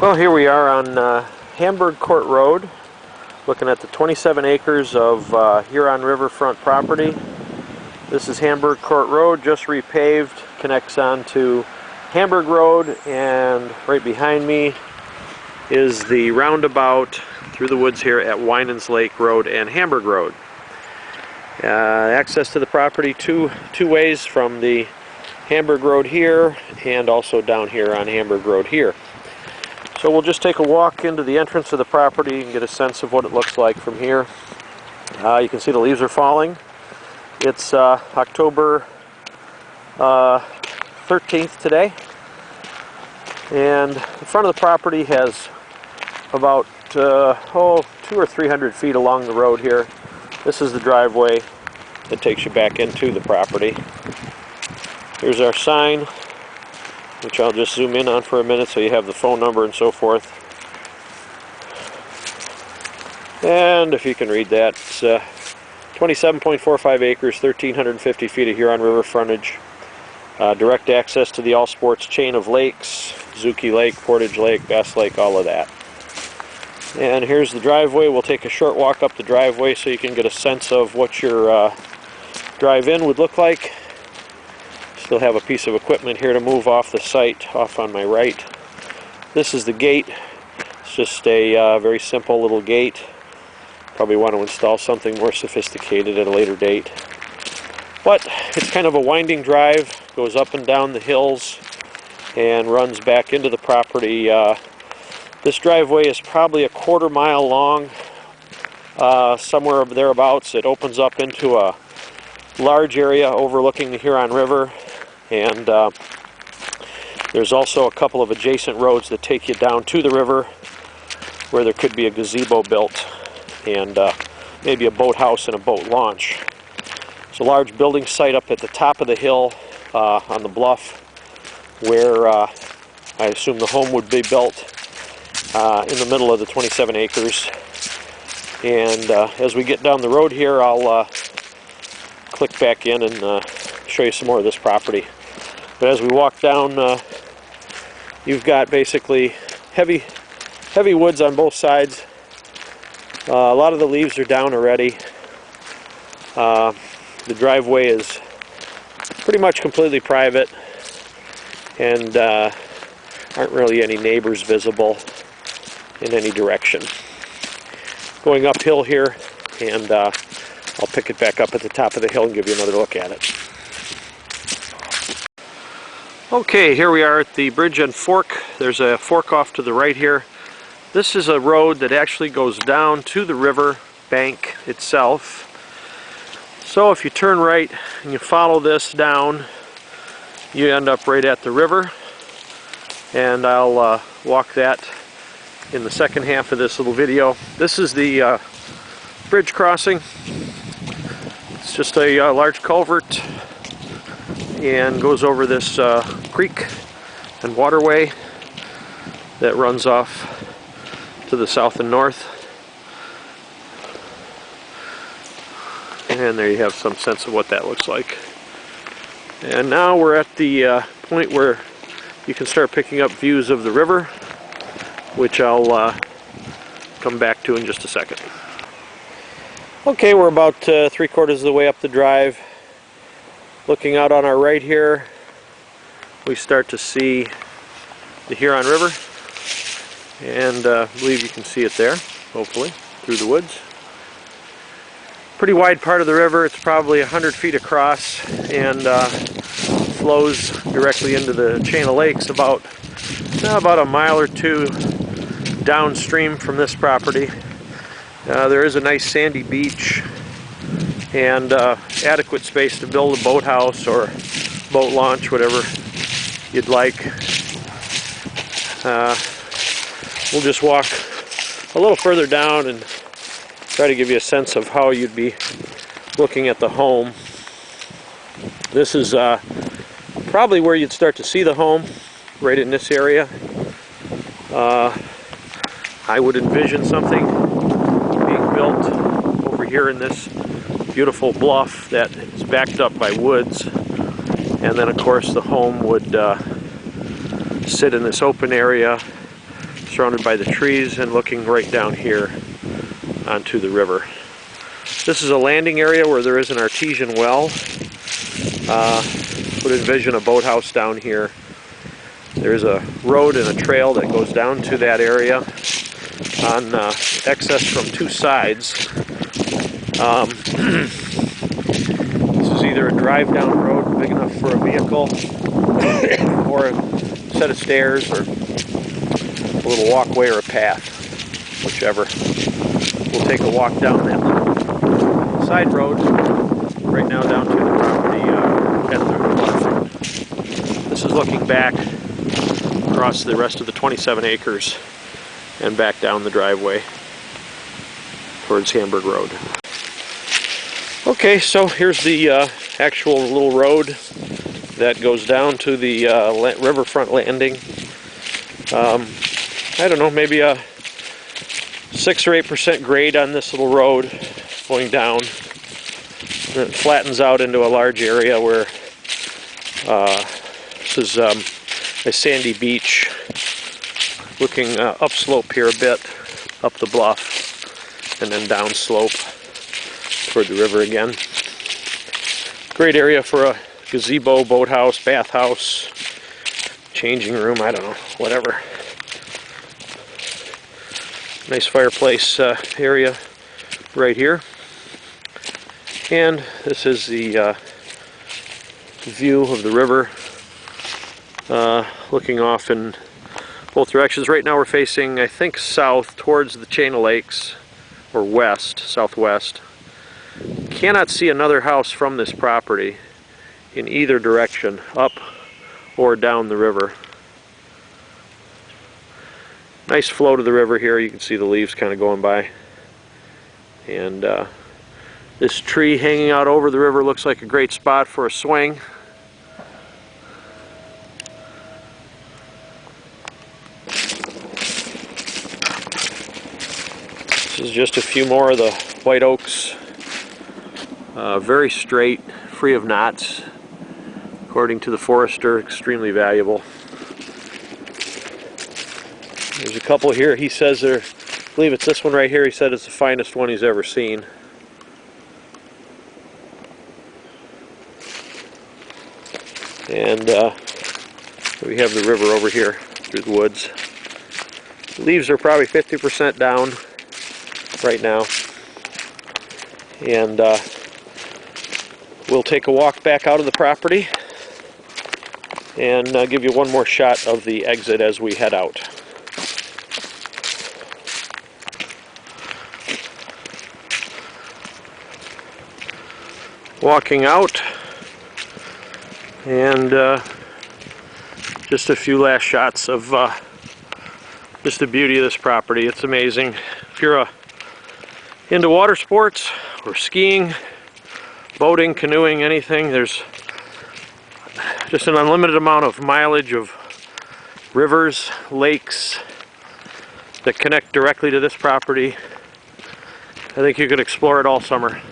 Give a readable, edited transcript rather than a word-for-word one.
Well, here we are on Hamburg Court Road, looking at the 27 acres of Huron Riverfront property. This is Hamburg Court Road, just repaved, connects on to Hamburg Road, and right behind me is the roundabout through the woods here at Winans Lake Road and Hamburg Road. Access to the property two ways, from the Hamburg Road here and also down here on Hamburg Road here. So we'll just take a walk into the entrance of the property and get a sense of what it looks like from here. You can see the leaves are falling. It's October 13th today, and the front of the property has about 200 or 300 feet along the road here. This is the driveway that takes you back into the property. Here's our sign, which I'll just zoom in on for a minute so you have the phone number and so forth. And if you can read that, it's 27.45 acres, 1,350 feet of Huron River frontage. Direct access to the all sports chain of lakes, Zuki Lake, Portage Lake, Bass Lake, all of that. And here's the driveway. We'll take a short walk up the driveway so you can get a sense of what your drive-in would look like. Still have a piece of equipment here to move off the site, off on my right. This is the gate. It's just a very simple little gate. Probably want to install something more sophisticated at a later date. But it's kind of a winding drive, goes up and down the hills and runs back into the property. This driveway is probably a quarter-mile long, somewhere thereabouts. It opens up into a large area overlooking the Huron River, and there's also a couple of adjacent roads that take you down to the river where there could be a gazebo built and maybe a boathouse and a boat launch. It's a large building site up at the top of the hill on the bluff where I assume the home would be built in the middle of the 27 acres. And as we get down the road here, I'll click back in and show you some more of this property. But as we walk down, you've got basically heavy woods on both sides. A lot of the leaves are down already. The driveway is pretty much completely private, and aren't really any neighbors visible in any direction. Going uphill here, and I'll pick it back up at the top of the hill and give you another look at it. Okay, here we are at the bridge and fork. There's a fork off to the right here. This is a road that actually goes down to the river bank itself. So if you turn right and you follow this down, you end up right at the river, and I'll walk that in the second half of this little video. This is the bridge crossing. It's just a large culvert and goes over this creek and waterway that runs off to the south and north. And there you have some sense of what that looks like. And now we're at the point where you can start picking up views of the river, which I'll come back to in just a second. Okay, we're about 3/4 of the way up the drive. Looking out on our right here, we start to see the Huron River, and I believe you can see it there, hopefully, through the woods. Pretty wide part of the river. It's probably 100 feet across, and flows directly into the chain of lakes about a mile or two downstream from this property. There is a nice sandy beach and adequate space to build a boathouse or boat launch, whatever you'd like. We'll just walk a little further down and try to give you a sense of how you'd be looking at the home. This is probably where you'd start to see the home, right in this area. I would envision something being built over here in this beautiful bluff that is backed up by woods, and then of course the home would sit in this open area surrounded by the trees and looking right down here onto the river. This is a landing area where there is an artesian well. Would envision a boathouse down here. There's a road and a trail that goes down to that area on access from two sides. This is either a drive-down road big enough for a vehicle or a set of stairs or a little walkway or a path, whichever. We'll take a walk down that little side road right now down to the property at the waterfront. This is looking back across the rest of the 27 acres and back down the driveway towards Hamburg Road. Okay, so here's the actual little road that goes down to the riverfront landing. I don't know, maybe a 6 or 8% grade on this little road going down. And it flattens out into a large area where this is a sandy beach looking upslope here a bit, up the bluff, and then downslope toward the river again. Great area for a gazebo, boathouse, bathhouse, changing room, I don't know, whatever. Nice fireplace area right here. And this is the view of the river looking off in both directions. Right now we're facing, I think, south towards the chain of lakes, or west, southwest. Cannot see another house from this property in either direction, up or down the river. Nice flow to the river here. You can see the leaves kind of going by. And this tree hanging out over the river looks like a great spot for a swing. This is just a few more of the white oaks. Very straight, free of knots. According to the forester, extremely valuable. There's a couple here. He says I believe it's this one right here. He said it's the finest one he's ever seen. And we have the river over here through the woods. The leaves are probably 50% down right now. And we'll take a walk back out of the property and give you one more shot of the exit as we head out. Walking out, and just a few last shots of just the beauty of this property. It's amazing. If you're into water sports or skiing, boating, canoeing, anything, there's just an unlimited amount of mileage of rivers, lakes that connect directly to this property. I think you could explore it all summer.